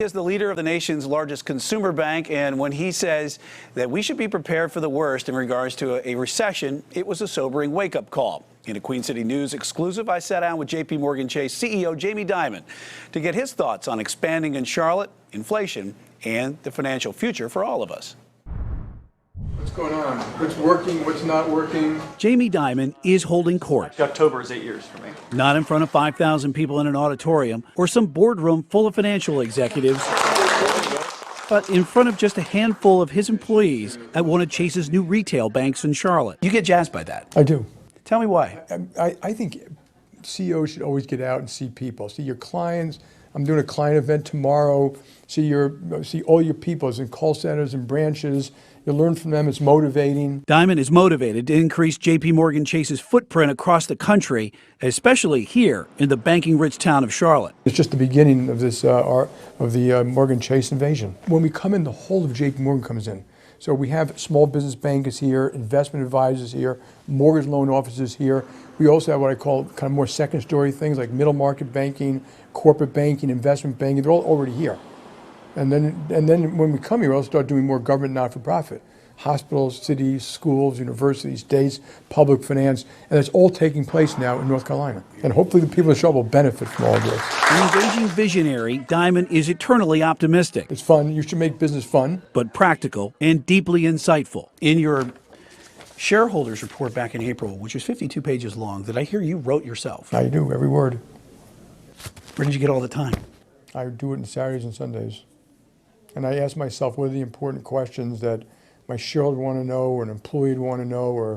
He is the leader of the nation's largest consumer bank, and when he says that we should be prepared for the worst in regards to a recession, it was a sobering wake-up call. In a Queen City News exclusive, I sat down with J.P. Morgan Chase CEO Jamie Dimon to get his thoughts on expanding in Charlotte, inflation, and the financial future for all of us. What's going on? What's working? What's not working? Jamie Dimon is holding court. October is 8 years for me. Not in front of 5,000 people in an auditorium or some boardroom full of financial executives, but in front of just a handful of his employees at one of Chase's new retail banks in Charlotte. You get jazzed by that. I do. Tell me why. I think CEOs should always get out and see people. See your clients. I'm doing a client event tomorrow. See all your people in call centers and branches. You learn from them. It's motivating. Dimon is motivated to increase J.P. Morgan Chase's footprint across the country, especially here in the banking-rich town of Charlotte. It's just the beginning of this Morgan Chase invasion. When we come in, the whole of J.P. Morgan comes in. So we have small business bankers here, investment advisors here, mortgage loan officers here. We also have what I call kind of more second story things like middle market banking, corporate banking, investment banking. They're all already here. And then when we come here, we'll start doing more government not-for-profit. Hospitals, cities, schools, universities, states, public finance, and it's all taking place now in North Carolina. And hopefully the people of Charlotte will benefit from all of this. An engaging visionary, Dimon is eternally optimistic. It's fun. You should make business fun. But practical and deeply insightful. In your shareholders report back in April, which was 52 pages long, that I hear you wrote yourself. I do, every word. Where did you get all the time? I do it on Saturdays and Sundays. And I ask myself, what are the important questions that my shareholder want to know, or an employee would want to know, or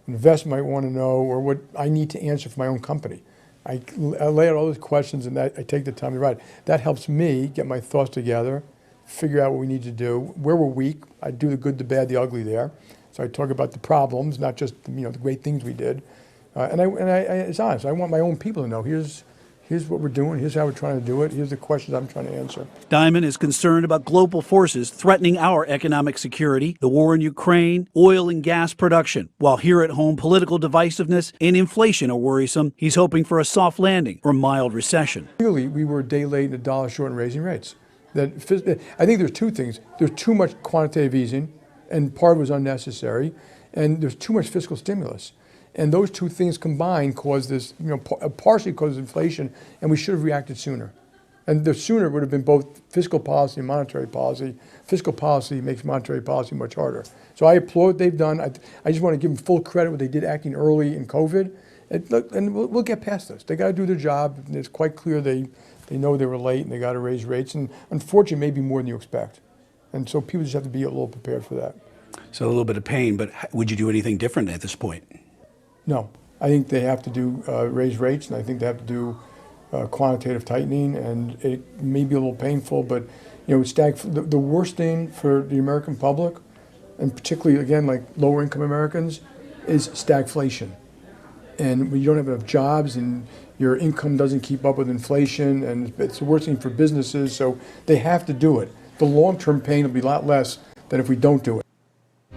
an investor might want to know, or what I need to answer for my own company. I lay out all those questions, and I take the time to write. That helps me get my thoughts together, figure out what we need to do, where we're weak. I do the good, the bad, the ugly there. So I talk about the problems, not just the great things we did. And it's honest. I want my own people to know, here's what we're doing, here's how we're trying to do it, here's the questions I'm trying to answer. Dimon is concerned about global forces threatening our economic security, the war in Ukraine, oil and gas production. While here at home, political divisiveness and inflation are worrisome, he's hoping for a soft landing or mild recession. Clearly, we were a day late and a dollar short in raising rates. I think there's two things. There's too much quantitative easing, and part of it was unnecessary, and there's too much fiscal stimulus. And those two things combined cause this, partially cause inflation, and we should have reacted sooner. And the sooner would have been both fiscal policy and monetary policy. Fiscal policy makes monetary policy much harder. So I applaud what they've done. I just want to give them full credit what they did acting early in COVID. And we'll get past this. They got to do their job. And it's quite clear they know they were late and they got to raise rates. And unfortunately, maybe more than you expect. And so people just have to be a little prepared for that. So a little bit of pain, but would you do anything different at this point? No, I think they have to do raise rates, and I think they have to do quantitative tightening, and it may be a little painful, but the worst thing for the American public, and particularly again like lower income Americans, is stagflation. And when you don't have enough jobs and your income doesn't keep up with inflation, and it's the worst thing for businesses, so they have to do it. The long-term pain will be a lot less than if we don't do it.